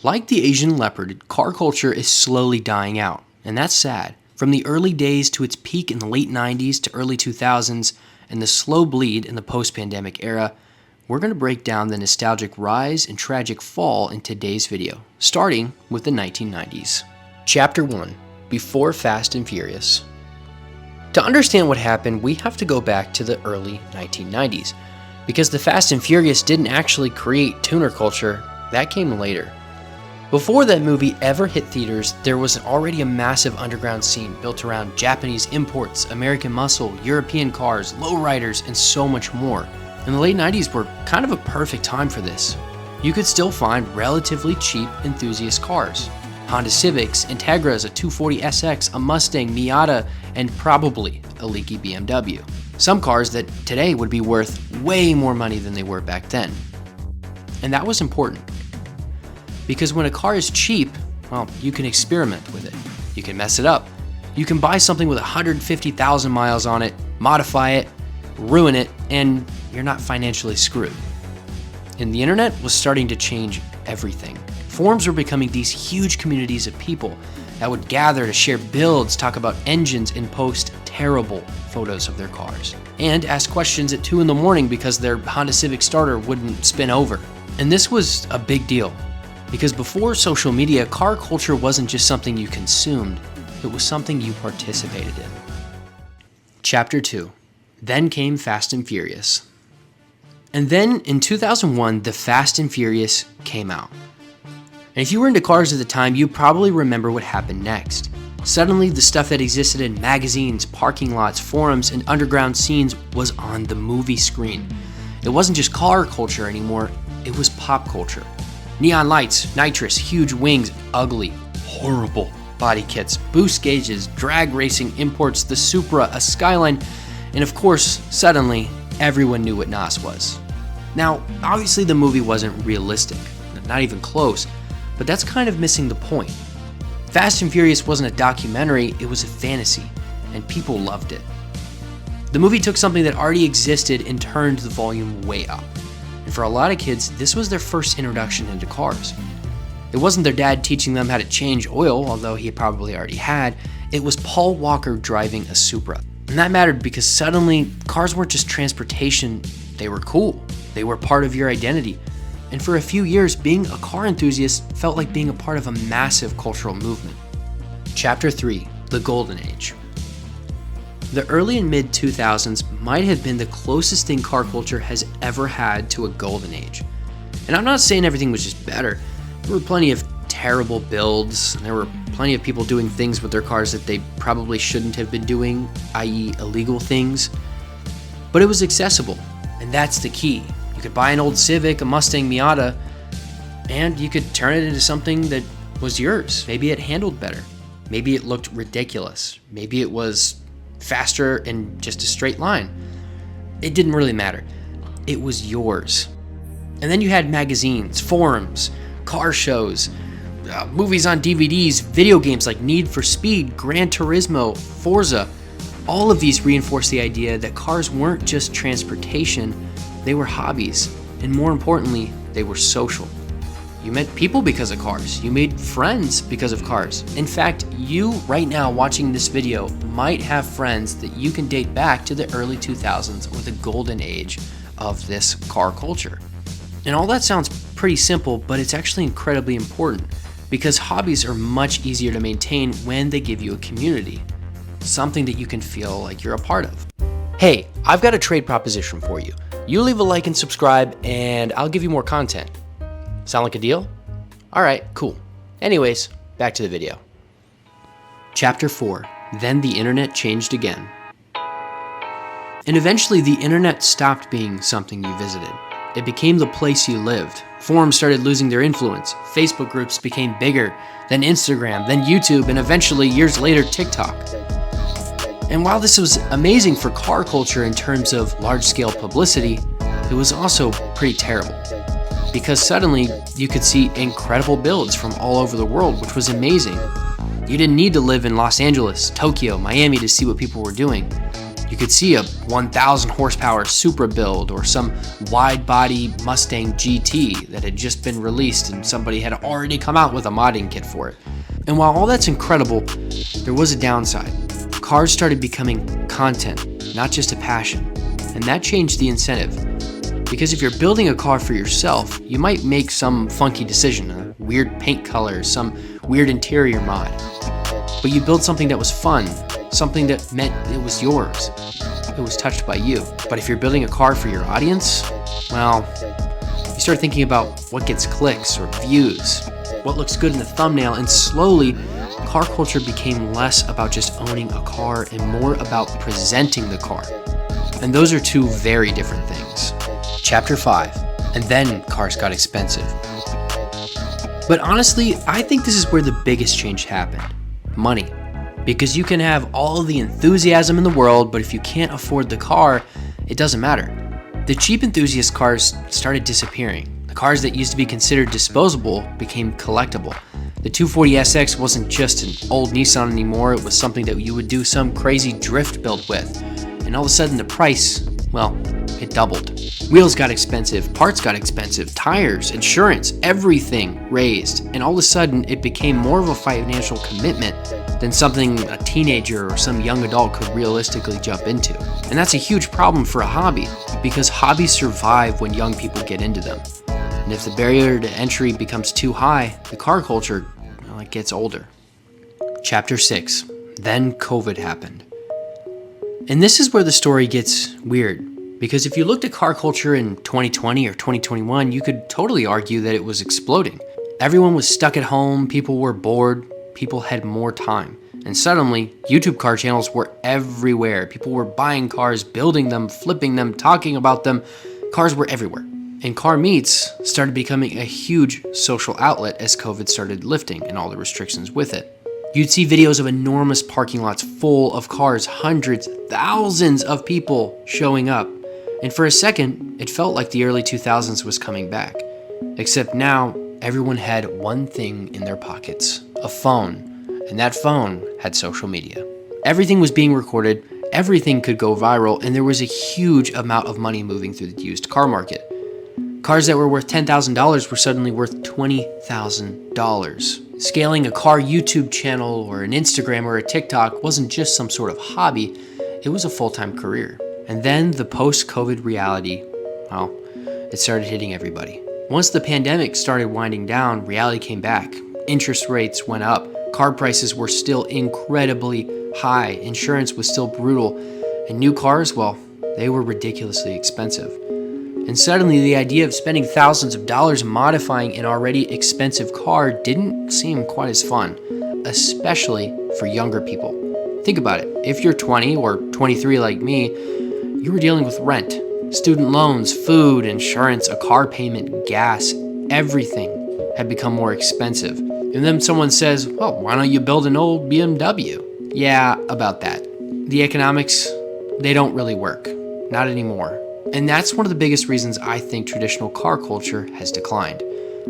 Like the Asian leopard, car culture is slowly dying out, and that's sad. From the early days to its peak in the late 90s to early 2000s, and the slow bleed in the post-pandemic era, we're going to break down the nostalgic rise and tragic fall in today's video, starting with the 1990s. Chapter 1. Before Fast and Furious. To understand what happened, we have to go back to the early 1990s, because the Fast and Furious didn't actually create tuner culture, that came later. Before that movie ever hit theaters, there was already a massive underground scene built around Japanese imports, American muscle, European cars, lowriders, and so much more. And the late 90s were kind of a perfect time for this. You could still find relatively cheap enthusiast cars. Honda Civics, Integras, a 240SX, a Mustang, Miata, and probably a leaky BMW. Some cars that today would be worth way more money than they were back then. And that was important. Because when a car is cheap, well, you can experiment with it. You can mess it up. You can buy something with 150,000 miles on it, modify it, ruin it, and you're not financially screwed. And the internet was starting to change everything. Forums were becoming these huge communities of people that would gather to share builds, talk about engines, and post terrible photos of their cars. And ask questions at 2 in the morning because their Honda Civic starter wouldn't spin over. And this was a big deal. Because before social media, car culture wasn't just something you consumed, it was something you participated in. Chapter 2. Then came Fast and Furious. And then in 2001, the Fast and Furious came out. And if you were into cars at the time, you probably remember what happened next. Suddenly, the stuff that existed in magazines, parking lots, forums, and underground scenes was on the movie screen. It wasn't just car culture anymore, it was pop culture. Neon lights, nitrous, huge wings, ugly, horrible body kits, boost gauges, drag racing imports, the Supra, a Skyline, and of course, suddenly, everyone knew what NOS was. Now, obviously the movie wasn't realistic, not even close, but that's kind of missing the point. Fast and Furious wasn't a documentary, it was a fantasy, and people loved it. The movie took something that already existed and turned the volume way up. And for a lot of kids, this was their first introduction into cars. It wasn't their dad teaching them how to change oil, although he probably already had. It was Paul Walker driving a Supra. And that mattered because suddenly, cars weren't just transportation, they were cool. They were part of your identity. And for a few years, being a car enthusiast felt like being a part of a massive cultural movement. Chapter 3. The Golden Age. The early and mid-2000s might have been the closest thing car culture has ever had to a golden age. And I'm not saying everything was just better. There were plenty of terrible builds, and there were plenty of people doing things with their cars that they probably shouldn't have been doing, i.e. illegal things. But it was accessible, and that's the key. You could buy an old Civic, a Mustang, Miata, and you could turn it into something that was yours. Maybe it handled better. Maybe it looked ridiculous. Maybe it was faster in just a straight line. It didn't really matter. It was yours. And then you had magazines, forums, car shows, movies on DVDs, video games like Need for Speed, Gran Turismo, Forza. All of these reinforced the idea that cars weren't just transportation, they were hobbies. And more importantly, they were social. You met people because of cars. You made friends because of cars. In fact, you right now watching this video might have friends that you can date back to the early 2000s or the golden age of this car culture. And all that sounds pretty simple, but it's actually incredibly important because hobbies are much easier to maintain when they give you a community, something that you can feel like you're a part of. Hey, I've got a trade proposition for you. You leave a like and subscribe, and I'll give you more content. Sound like a deal? Alright, cool. Anyways, back to the video. Chapter 4. Then the internet changed again. And eventually the internet stopped being something you visited. It became the place you lived. Forums started losing their influence. Facebook groups became bigger, then Instagram, then YouTube, and eventually, years later, TikTok. And while this was amazing for car culture in terms of large-scale publicity, it was also pretty terrible. Because suddenly, you could see incredible builds from all over the world, which was amazing. You didn't need to live in Los Angeles, Tokyo, Miami to see what people were doing. You could see a 1,000 horsepower Supra build or some wide body Mustang GT that had just been released and somebody had already come out with a modding kit for it. And while all that's incredible, there was a downside. Cars started becoming content, not just a passion. And that changed the incentive. Because if you're building a car for yourself, you might make some funky decision, a weird paint color, some weird interior mod. But you built something that was fun, something that meant it was yours. It was touched by you. But if you're building a car for your audience, well, you start thinking about what gets clicks or views, what looks good in the thumbnail, and slowly, car culture became less about just owning a car and more about presenting the car. And those are two very different things. Chapter 5, and then cars got expensive. But honestly, I think this is where the biggest change happened. Money. Because you can have all the enthusiasm in the world, but if you can't afford the car, it doesn't matter. The cheap enthusiast cars started disappearing. The cars that used to be considered disposable became collectible. The 240SX wasn't just an old Nissan anymore, it was something that you would do some crazy drift build with. And all of a sudden the price, well, it doubled. Wheels got expensive, parts got expensive, tires, insurance, everything raised. And all of a sudden it became more of a financial commitment than something a teenager or some young adult could realistically jump into. And that's a huge problem for a hobby, because hobbies survive when young people get into them. And if the barrier to entry becomes too high, the car culture, well, it gets older. Chapter 6, then COVID happened. And this is where the story gets weird, because if you looked at car culture in 2020 or 2021, you could totally argue that it was exploding. Everyone was stuck at home, people were bored, people had more time. And suddenly, YouTube car channels were everywhere. People were buying cars, building them, flipping them, talking about them. Cars were everywhere. And car meets started becoming a huge social outlet as COVID started lifting and all the restrictions with it. You'd see videos of enormous parking lots full of cars, hundreds, thousands of people showing up. And for a second, it felt like the early 2000s was coming back. Except now, everyone had one thing in their pockets, a phone. And that phone had social media. Everything was being recorded, everything could go viral, and there was a huge amount of money moving through the used car market. Cars that were worth $10,000 were suddenly worth $20,000. Scaling a car YouTube channel or an Instagram or a TikTok wasn't just some sort of hobby, it was a full-time career. And then the post-COVID reality, well, it started hitting everybody. Once the pandemic started winding down, reality came back. Interest rates went up. Car prices were still incredibly high. Insurance was still brutal. And new cars, well, they were ridiculously expensive. And suddenly the idea of spending thousands of dollars modifying an already expensive car didn't seem quite as fun, especially for younger people. Think about it. If you're 20 or 23 like me, you were dealing with rent, student loans, food, insurance, a car payment, gas, everything had become more expensive. And then someone says, well, why don't you build an old BMW? Yeah, about that. The economics, they don't really work. Not anymore. And that's one of the biggest reasons I think traditional car culture has declined.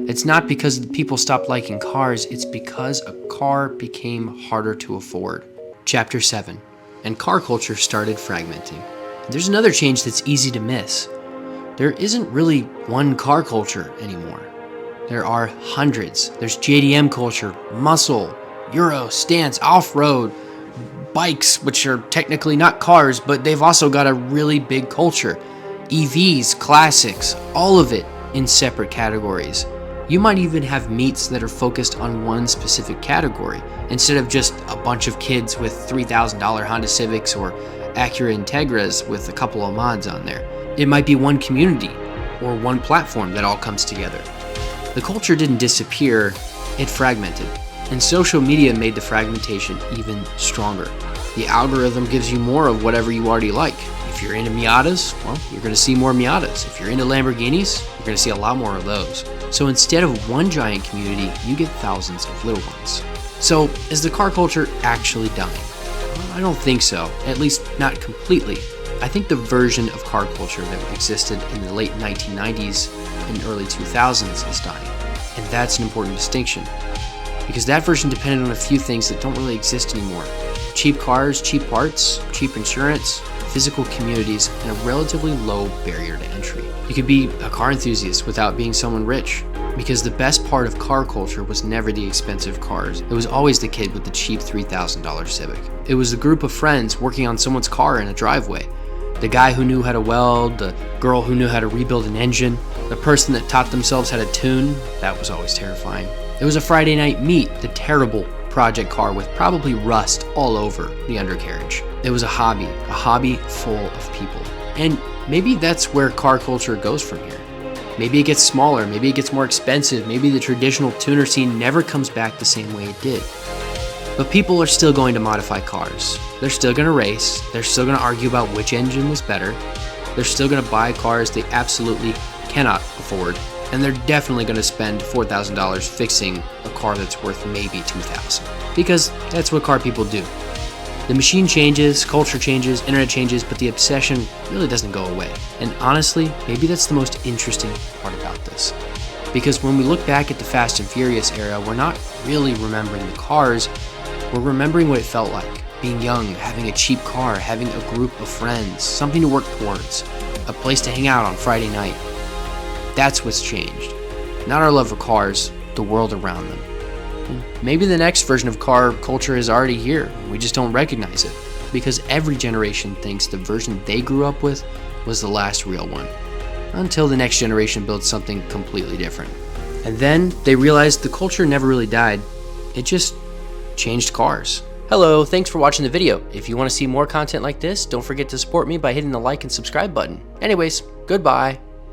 It's not because people stopped liking cars, it's because a car became harder to afford. Chapter 7, and car culture started fragmenting. There's another change that's easy to miss. There isn't really one car culture anymore. There are hundreds. There's JDM culture, muscle, Euro, stance, off-road, bikes, which are technically not cars, but they've also got a really big culture. EVs, classics, all of it in separate categories. You might even have meets that are focused on one specific category, instead of just a bunch of kids with $3,000 Honda Civics or Acura Integras with a couple of mods on there. It might be one community or one platform that all comes together. The culture didn't disappear, it fragmented. And social media made the fragmentation even stronger. The algorithm gives you more of whatever you already like. If you're into Miatas, well, you're going to see more Miatas. If you're into Lamborghinis, you're going to see a lot more of those. So instead of one giant community, you get thousands of little ones. So is the car culture actually dying? Well, I don't think so, at least not completely. I think the version of car culture that existed in the late 1990s and early 2000s is dying. And that's an important distinction, because that version depended on a few things that don't really exist anymore. Cheap cars, cheap parts, cheap insurance, physical communities and a relatively low barrier to entry. You could be a car enthusiast without being someone rich, because the best part of car culture was never the expensive cars. It was always the kid with the cheap $3,000 Civic. It was the group of friends working on someone's car in a driveway. The guy who knew how to weld, the girl who knew how to rebuild an engine, the person that taught themselves how to tune. That was always terrifying. It was a Friday night meet, the terrible project car with probably rust all over the undercarriage. It was a hobby full of people. And maybe that's where car culture goes from here. Maybe it gets smaller, maybe it gets more expensive, maybe the traditional tuner scene never comes back the same way it did. But people are still going to modify cars. They're still going to race, they're still going to argue about which engine was better, they're still going to buy cars they absolutely cannot afford, and they're definitely going to spend $4,000 fixing a car that's worth maybe $2,000. Because that's what car people do. The machine changes, culture changes, internet changes, but the obsession really doesn't go away. And honestly, maybe that's the most interesting part about this. Because when we look back at the Fast and Furious era, we're not really remembering the cars, we're remembering what it felt like. Being young, having a cheap car, having a group of friends, something to work towards, a place to hang out on Friday night. That's what's changed. Not our love for cars, the world around them. Maybe the next version of car culture is already here. We just don't recognize it. Because every generation thinks the version they grew up with was the last real one. Until the next generation builds something completely different. And then they realized the culture never really died. It just changed cars. Hello, thanks for watching the video. If you want to see more content like this, don't forget to support me by hitting the like and subscribe button. Anyways, goodbye.